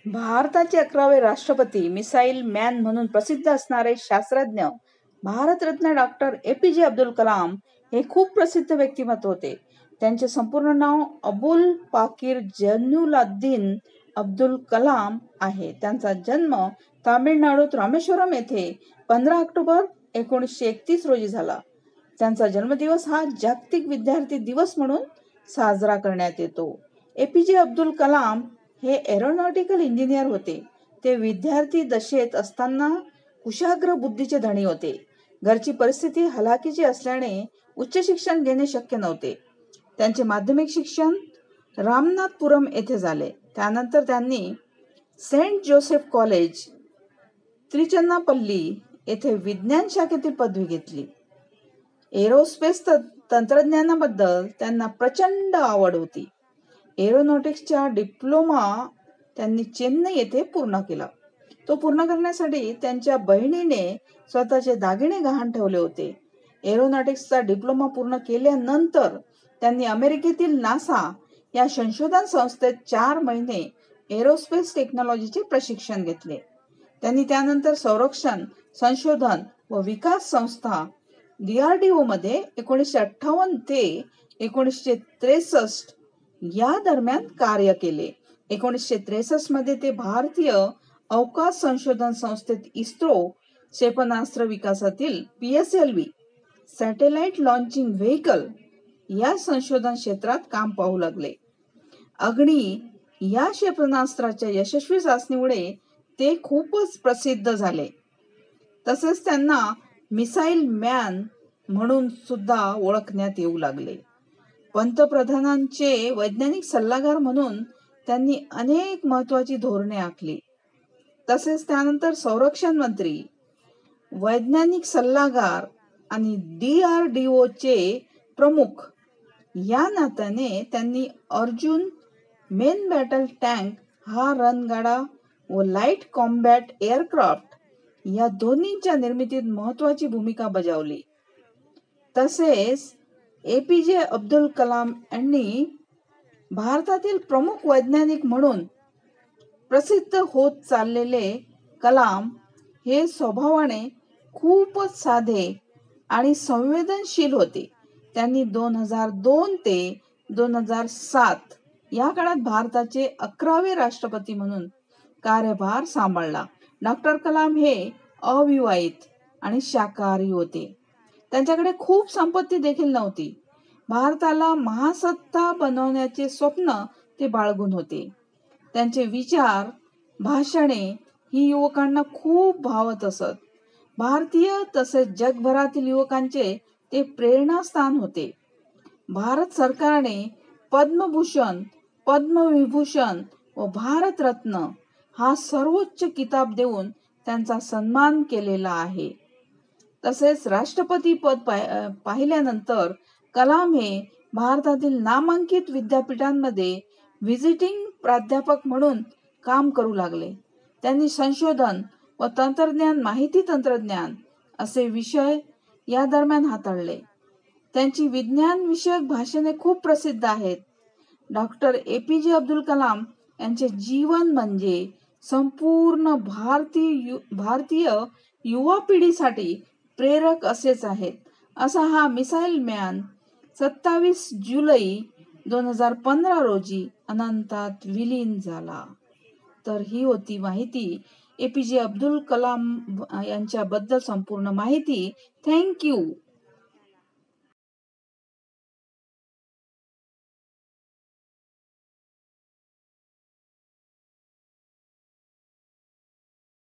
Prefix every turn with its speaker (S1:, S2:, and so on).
S1: भारताचे 11वे राष्ट्रपती, missile man म्हणून प्रसिद्ध असणारे शास्त्रज्ञ भारतरत्न डॉक्टर APJ अब्दुल कलाम हे खूप प्रसिद्ध व्यक्तिमत्व होते. त्यांचे संपूर्ण नाव अबुल पाकीर जैनुलाब्दीन अब्दुल कलाम आहे. त्यांचा जन्म तामिळनाडूत रामेश्वरम येथे 15 ऑक्टोबर 1931 रोजी झाला. त्यांचा जन्मदिवस हा जागतिक विद्यार्थी दिवस म्हणून साजरा करण्यात येतो. APJ अब्दुल कलाम हे एरोनॉटिकल इंजिनियर होते. ते विद्यार्थी दशेत असताना कुशाग्र बुद्धीचे धनी होते. घरची परिस्थिती हलाखीची असल्याने उच्च शिक्षण घेणे शक्य नव्हते. त्यांचे माध्यमिक शिक्षण रामनाथपुरम येथे झाले. त्यानंतर त्यांनी सेंट जोसेफ कॉलेज, त्रिचन्नापल्ली येथे विज्ञान शाखेतील पदवी घेतली. एरोस्पेस तंत्रज्ञानाबद्दल त्यांना प्रचंड आवड होती. एरोनॉटिक्सचा डिप्लोमा त्यांनी चेन्नई येथे पूर्ण केला. तो पूर्ण करण्यासाठी त्यांच्या बहिणीने स्वतःचे दागिने गहाण ठेवले होते. एरोनॉटिक्सचा डिप्लोमा पूर्ण केल्यानंतर त्यांनी अमेरिकेतील नासा या संशोधन संस्थेत 4 महिने एरोस्पेस टेक्नॉलॉजीचे प्रशिक्षण घेतले. त्यांनी त्यानंतर संरक्षण संशोधन व विकास संस्था DRDO मध्ये 1958 ते 1963 या दरम्यान कार्य केले. 1963 मध्ये ते भारतीय अवकाश संशोधन संस्थेत इस्रो क्षेपणास्त्र विकासातील PSLV सॅटेलाइट लॉन्चिंग व्हेकल या संशोधन क्षेत्रात काम पाहू लागले. अग्नी या क्षेपणास्त्राच्या यशस्वी चाचणीमुळे ते खूपच प्रसिद्ध झाले. तसेच त्यांना मिसाईल मॅन म्हणून सुद्धा ओळखण्यात येऊ लागले. पंतप्रधानांचे वैज्ञानिक सल्लागार म्हणून त्यांनी अनेक महत्वाची धोरणे आखली. तसेच त्यानंतर संरक्षण मंत्री, वैज्ञानिक सल्लागार आणि DRDO चे प्रमुख या नात्याने त्यांनी अर्जुन मेन बॅटल टँक हा रणगाडा व लाईट कॉम्बॅट एअरक्राफ्ट या दोन्हींच्या निर्मितीत महत्वाची भूमिका बजावली. तसेच APJ अब्दुल कलाम यांनी भारतातील प्रमुख वैज्ञानिक म्हणून प्रसिद्ध होत चाललेले कलाम हे स्वभावाने खूपच साधे आणि संवेदनशील होते. त्यांनी 2002 ते 2007 या काळात भारताचे 11वे राष्ट्रपती म्हणून कार्यभार सांभाळला. डॉक्टर कलाम हे अविवाहित आणि शाकाहारी होते. त्यांच्याकडे खूप संपत्ती देखील नव्हती. भारताला महासत्ता बनवण्याचे स्वप्न ते बाळगून होते. त्यांचे विचार, भाषणे ही युवकांना खूप भावत असत. भारतीय तसेच जगभरातील युवकांचे ते प्रेरणास्थान होते. भारत सरकारने पद्मभूषण, पद्मविभूषण व भारतरत्न हा सर्वोच्च किताब देऊन त्यांचा सन्मान केलेला आहे. तसेच राष्ट्रपती पद पाहिल्यानंतर कलाम हे भारतातील नामांकित विद्यापीठांमध्ये व्हिजिटिंग प्राध्यापक म्हणून काम करू लागले. त्यांनी संशोधन व तंत्रज्ञान, माहिती तंत्रज्ञान असे विषय या दरम्यान हाताळले. त्यांची विज्ञान विषयक भाषणे खूप प्रसिद्ध आहेत. डॉक्टर APJ अब्दुल कलाम यांचे जीवन म्हणजे संपूर्ण भारतीय युवा पिढीसाठी प्रेरक असेच आहेत. असा हा मिसाईल मॅन 27 जुलै 2015 रोजी अनंतात विलीन झाला. तर ही होती माहिती APJ अब्दुल कलाम यांच्याबद्दल संपूर्ण माहिती. थँक्यू.